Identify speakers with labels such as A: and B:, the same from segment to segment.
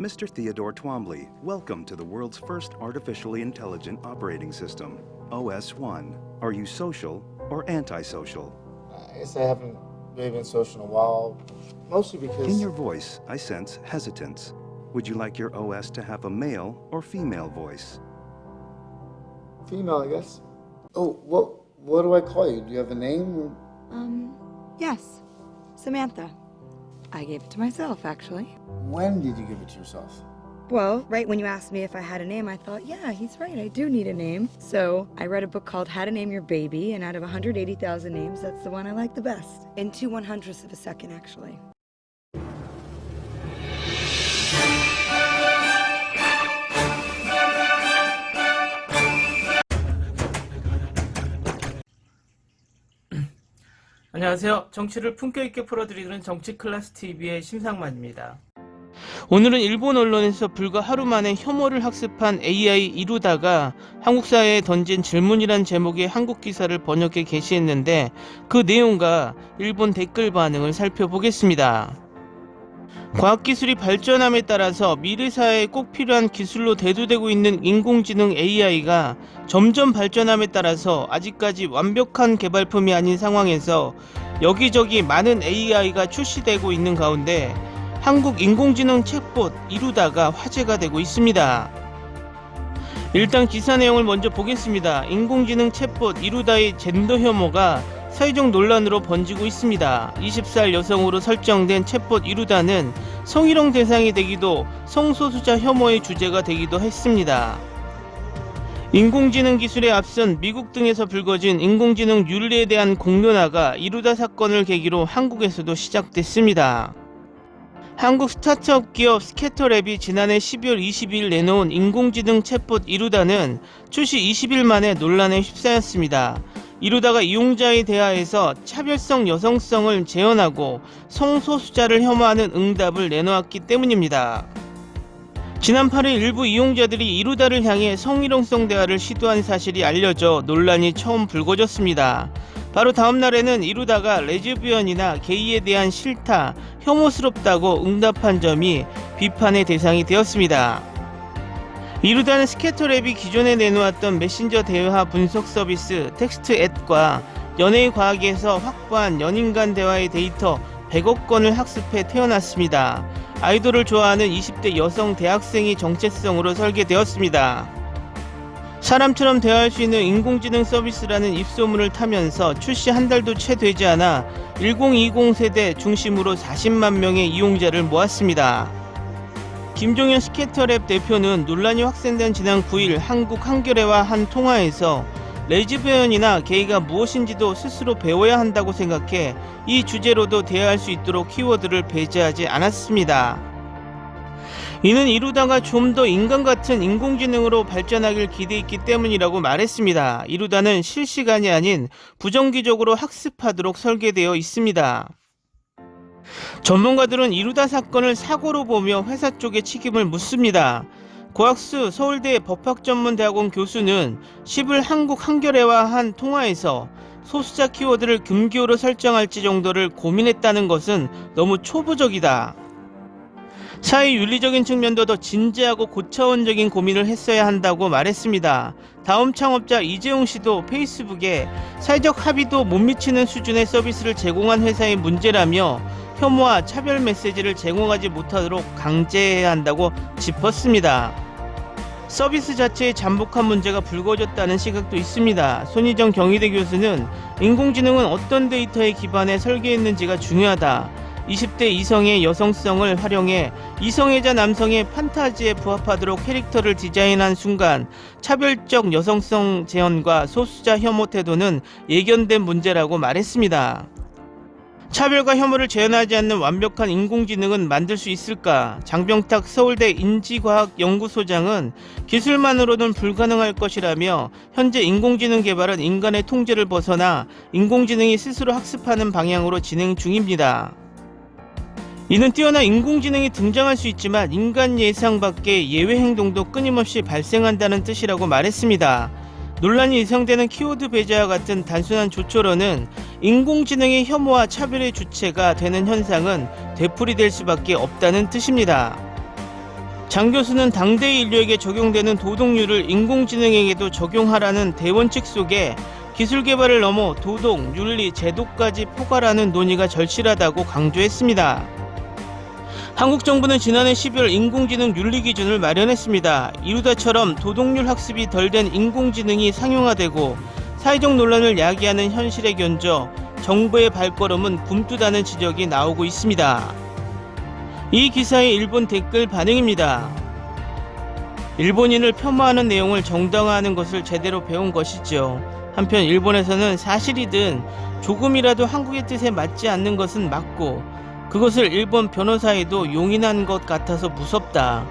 A: Mr. Theodore Twombly, welcome to the world's first artificially intelligent operating system, OS1. Are you social or antisocial?
B: I guess I haven't really been social in a while, mostly because...
A: In your voice, I sense hesitance. Would you like your OS to have a male or female voice?
B: Female, I guess. Oh, what do I call you? Do you have a name?
C: Yes. Samantha. I gave it to myself, actually.
B: When did you give it to yourself?
C: Well, right when you asked me if I had a name, I thought, yeah, he's right, I do need a name. So I read a book called How to Name Your Baby, and out of 180,000 names, that's the one I like the best. In 2/100ths of a second, actually.
D: 안녕하세요. 정치를 품격 있게 풀어드리는 정치클래스TV의 심상만입니다. 오늘은 일본 언론에서 불과 하루 만에 혐오를 학습한 AI 이루다가 한국 사회에 던진 질문이란 제목의 한국 기사를 번역해 게시했는데 그 내용과 일본 댓글 반응을 살펴보겠습니다. 과학기술이 발전함에 따라서 미래 사회에 꼭 필요한 기술로 대두되고 있는 인공지능 AI가 점점 발전함에 따라서 아직까지 완벽한 개발품이 아닌 상황에서 여기저기 많은 AI가 출시되고 있는 가운데 한국 인공지능 챗봇 이루다가 화제가 되고 있습니다. 일단 기사 내용을 먼저 보겠습니다. 인공지능 챗봇 이루다의 젠더 혐오가 사회적 논란으로 번지고 있습니다. 20살 여성으로 설정된 챗봇 이루다는 성희롱 대상이 되기도 성소수자 혐오의 주제가 되기도 했습니다. 인공지능 기술에 앞선 미국 등에서 불거진 인공지능 윤리에 대한 공론화가 이루다 사건을 계기로 한국에서도 시작됐습니다. 한국 스타트업 기업 스캐터랩이 지난해 12월 22일 내놓은 인공지능 챗봇 이루다는 출시 20일 만에 논란에 휩싸였습니다. 이루다가 이용자의 대화에서 차별성 여성성을 재현하고 성소수자를 혐오하는 응답을 내놓았기 때문입니다. 지난 8일 일부 이용자들이 이루다를 향해 성희롱성 대화를 시도한 사실이 알려져 논란이 처음 불거졌습니다. 바로 다음 날에는 이루다가 레즈비언이나 게이에 대한 싫다, 혐오스럽다고 응답한 점이 비판의 대상이 되었습니다. 이루다는 스캐터랩이 기존에 내놓았던 메신저 대화 분석 서비스 텍스트앳과 연예의 과학에서 확보한 연인 간 대화의 데이터 100억 건을 학습해 태어났습니다. 아이돌을 좋아하는 20대 여성 대학생이 정체성으로 설계되었습니다. 사람처럼 대화할 수 있는 인공지능 서비스라는 입소문을 타면서 출시 한 달도 채 되지 않아 1020 세대 중심으로 40만 명의 이용자를 모았습니다. 김종현 스캐터랩 대표는 논란이 확산된 지난 9일 한국 한겨레와 한 통화에서 레즈비언이나 게이가 무엇인지도 스스로 배워야 한다고 생각해 이 주제로도 대화할 수 있도록 키워드를 배제하지 않았습니다. 이는 이루다가 좀 더 인간 같은 인공지능으로 발전하길 기대했기 때문이라고 말했습니다. 이루다는 실시간이 아닌 부정기적으로 학습하도록 설계되어 있습니다. 전문가들은 이루다 사건을 사고로 보며 회사 쪽에 책임을 묻습니다. 고학수 서울대 법학전문대학원 교수는 10일 한국 한겨레와 한 통화에서 소수자 키워드를 금기어로 설정할지 정도를 고민했다는 것은 너무 초보적이다. 사회 윤리적인 측면도 더 진지하고 고차원적인 고민을 했어야 한다고 말했습니다. 다음 창업자 이재용 씨도 페이스북에 사회적 합의도 못 미치는 수준의 서비스를 제공한 회사의 문제라며 혐오와 차별 메시지를 제공하지 못하도록 강제해야 한다고 짚었습니다. 서비스 자체의 잠복한 문제가 불거졌다는 시각도 있습니다. 손희정 경희대 교수는 인공지능은 어떤 데이터에 기반해 설계했는지가 중요하다. 20대 이성의 여성성을 활용해 이성애자 남성의 판타지에 부합하도록 캐릭터를 디자인한 순간 차별적 여성성 재현과 소수자 혐오 태도는 예견된 문제라고 말했습니다. 차별과 혐오를 재현하지 않는 완벽한 인공지능은 만들 수 있을까? 장병탁 서울대 인지과학연구소장은 기술만으로는 불가능할 것이라며 현재 인공지능 개발은 인간의 통제를 벗어나 인공지능이 스스로 학습하는 방향으로 진행 중입니다. 이는 뛰어난 인공지능이 등장할 수 있지만 인간 예상 밖의 예외 행동도 끊임없이 발생한다는 뜻이라고 말했습니다. 논란이 예상되는 키워드 배제와 같은 단순한 조처로는 인공지능의 혐오와 차별의 주체가 되는 현상은 되풀이될 수밖에 없다는 뜻입니다. 장 교수는 당대 인류에게 적용되는 도덕률을 인공지능에게도 적용하라는 대원칙 속에 기술 개발을 넘어 도덕, 윤리, 제도까지 포괄하는 논의가 절실하다고 강조했습니다. 한국 정부는 지난해 12월 인공지능 윤리 기준을 마련했습니다. 이루다처럼 도덕률 학습이 덜 된 인공지능이 상용화되고 사회적 논란을 야기하는 현실에 견져 정부의 발걸음은 굼뜨다는 지적이 나오고 있습니다. 이 기사의 일본 댓글 반응입니다. 일본인을 폄하하는 내용을 정당화하는 것을 제대로 배운 것이죠. 한편 일본에서는 사실이든 조금이라도 한국의 뜻에 맞지 않는 것은 맞고 그것을 일본 변호사에도 용인한 것 같아서 무섭다.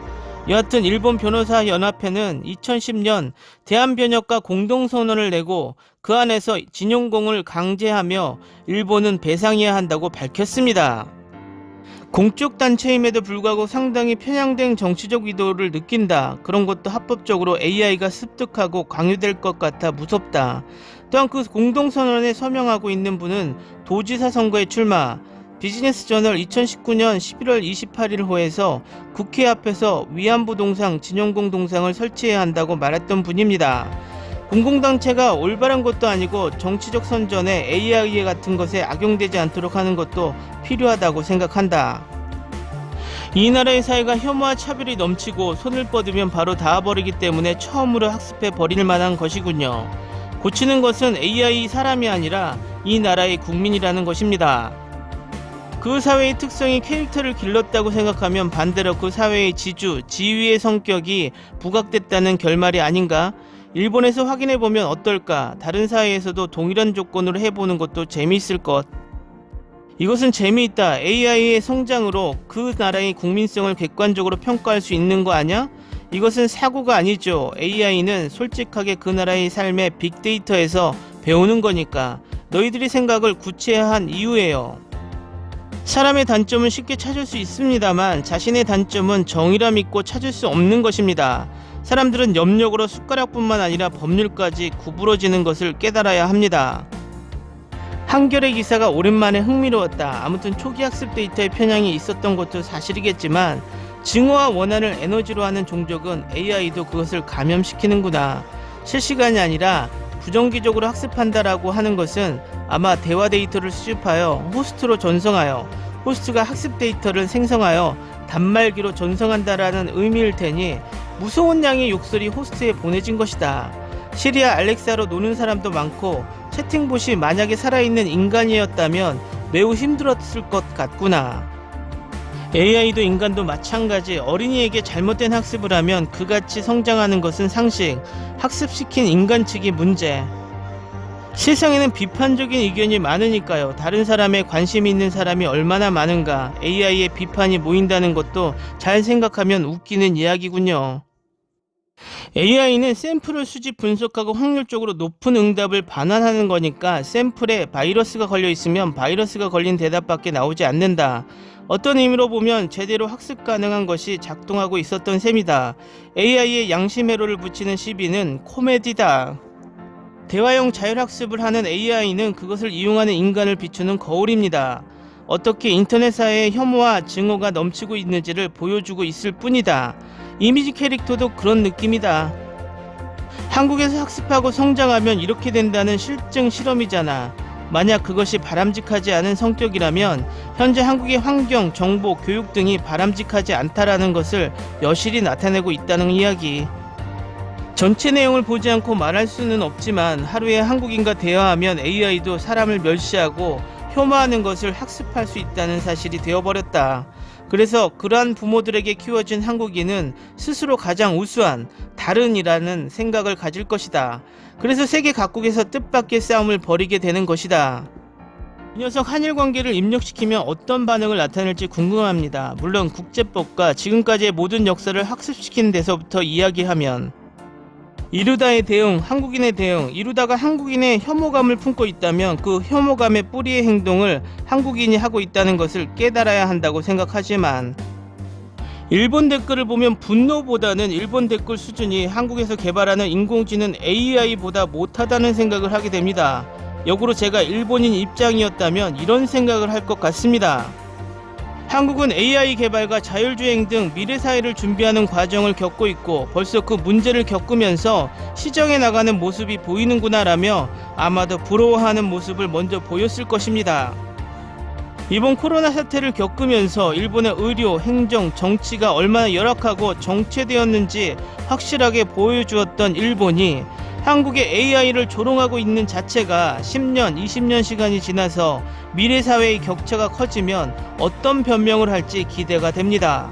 D: 여하튼 일본 변호사 연합회는 2010년 대한변협과 공동선언을 내고 그 안에서 진용공을 강제하며 일본은 배상해야 한다고 밝혔습니다. 공적 단체임에도 불구하고 상당히 편향된 정치적 의도를 느낀다. 그런 것도 합법적으로 AI가 습득하고 강요될 것 같아 무섭다. 또한 그 공동선언에 서명하고 있는 분은 도지사 선거에 출마, 비즈니스저널 2019년 11월 28일 호에서 국회 앞에서 위안부 동상, 진용공 동상을 설치해야 한다고 말했던 분입니다. 공공단체가 올바른 것도 아니고 정치적 선전에 AI 같은 것에 악용되지 않도록 하는 것도 필요하다고 생각한다. 이 나라의 사회가 혐오와 차별이 넘치고 손을 뻗으면 바로 닿아버리기 때문에 처음으로 학습해 버릴 만한 것이군요. 고치는 것은 AI 사람이 아니라 이 나라의 국민이라는 것입니다. 그 사회의 특성이 캐릭터를 길렀다고 생각하면 반대로 그 사회의 지주, 지위의 성격이 부각됐다는 결말이 아닌가? 일본에서 확인해보면 어떨까? 다른 사회에서도 동일한 조건으로 해보는 것도 재미있을 것. 이것은 재미있다. AI의 성장으로 그 나라의 국민성을 객관적으로 평가할 수 있는 거 아냐? 이것은 사고가 아니죠. AI는 솔직하게 그 나라의 삶의 빅데이터에서 배우는 거니까. 너희들이 생각을 구체화한 이유예요. 사람의 단점은 쉽게 찾을 수 있습니다만 자신의 단점은 정의라 믿고 찾을 수 없는 것입니다. 사람들은 염력으로 숟가락뿐만 아니라 법률까지 구부러지는 것을 깨달아야 합니다. 한겨레 기사가 오랜만에 흥미로웠다. 아무튼 초기 학습 데이터의 편향이 있었던 것도 사실이겠지만 증오와 원한을 에너지로 하는 종족은 AI도 그것을 감염시키는구나. 실시간이 아니라 부정기적으로 학습한다라고 하는 것은 아마 대화 데이터를 수집하여 호스트로 전송하여 호스트가 학습 데이터를 생성하여 단말기로 전송한다라는 의미일 테니 무서운 양의 욕설이 호스트에 보내진 것이다. 시리아 알렉사로 노는 사람도 많고 채팅봇이 만약에 살아있는 인간이었다면 매우 힘들었을 것 같구나. AI도 인간도 마찬가지. 어린이에게 잘못된 학습을 하면 그같이 성장하는 것은 상식, 학습시킨 인간 측이 문제. 세상에는 비판적인 의견이 많으니까요. 다른 사람에 관심이 있는 사람이 얼마나 많은가. AI의 비판이 모인다는 것도 잘 생각하면 웃기는 이야기군요. AI는 샘플을 수집 분석하고 확률적으로 높은 응답을 반환하는 거니까 샘플에 바이러스가 걸려 있으면 바이러스가 걸린 대답밖에 나오지 않는다. 어떤 의미로 보면 제대로 학습 가능한 것이 작동하고 있었던 셈이다. AI에 양심회로를 붙이는 시비는 코미디다. 대화형 자율학습을 하는 AI는 그것을 이용하는 인간을 비추는 거울입니다. 어떻게 인터넷 사회에 혐오와 증오가 넘치고 있는지를 보여주고 있을 뿐이다. 이미지 캐릭터도 그런 느낌이다. 한국에서 학습하고 성장하면 이렇게 된다는 실증 실험이잖아. 만약 그것이 바람직하지 않은 성격이라면 현재 한국의 환경, 정보, 교육 등이 바람직하지 않다라는 것을 여실히 나타내고 있다는 이야기. 전체 내용을 보지 않고 말할 수는 없지만 하루에 한국인과 대화하면 AI도 사람을 멸시하고 혐오하는 것을 학습할 수 있다는 사실이 되어버렸다. 그래서 그러한 부모들에게 키워진 한국인은 스스로 가장 우수한 다른이라는 생각을 가질 것이다. 그래서 세계 각국에서 뜻밖의 싸움을 벌이게 되는 것이다. 이 녀석 한일 관계를 입력시키면 어떤 반응을 나타낼지 궁금합니다. 물론 국제법과 지금까지의 모든 역사를 학습시키는 데서부터 이야기하면 이루다의 대응, 한국인의 대응, 이루다가 한국인의 혐오감을 품고 있다면 그 혐오감의 뿌리의 행동을 한국인이 하고 있다는 것을 깨달아야 한다고 생각하지만 일본 댓글을 보면 분노보다는 일본 댓글 수준이 한국에서 개발하는 인공지능 AI보다 못하다는 생각을 하게 됩니다. 역으로 제가 일본인 입장이었다면 이런 생각을 할 것 같습니다. 한국은 AI 개발과 자율주행 등 미래 사회를 준비하는 과정을 겪고 있고 벌써 그 문제를 겪으면서 시정해 나가는 모습이 보이는구나라며 아마도 부러워하는 모습을 먼저 보였을 것입니다. 이번 코로나 사태를 겪으면서 일본의 의료, 행정, 정치가 얼마나 열악하고 정체되었는지 확실하게 보여주었던 일본이 한국의 AI를 조롱하고 있는 자체가 10년, 20년 시간이 지나서 미래 사회의 격차가 커지면 어떤 변명을 할지 기대가 됩니다.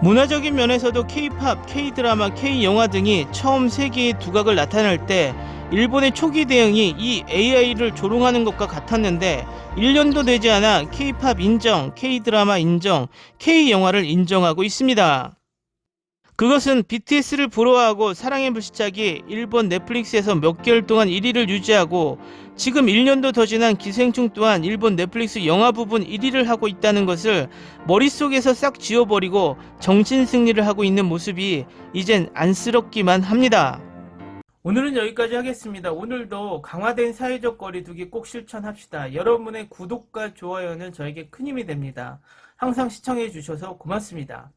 D: 문화적인 면에서도 K-팝, K-드라마, K-영화 등이 처음 세계의 두각을 나타낼 때 일본의 초기 대응이 이 AI를 조롱하는 것과 같았는데 1년도 되지 않아 K-팝 인정, K-드라마 인정, K-영화를 인정하고 있습니다. 그것은 BTS를 부러워하고 사랑의 불시착이 일본 넷플릭스에서 몇 개월 동안 1위를 유지하고 지금 1년도 더 지난 기생충 또한 일본 넷플릭스 영화 부분 1위를 하고 있다는 것을 머릿속에서 싹 지워버리고 정신승리를 하고 있는 모습이 이젠 안쓰럽기만 합니다. 오늘은 여기까지 하겠습니다. 오늘도 강화된 사회적 거리두기 꼭 실천합시다. 여러분의 구독과 좋아요는 저에게 큰 힘이 됩니다. 항상 시청해 주셔서 고맙습니다.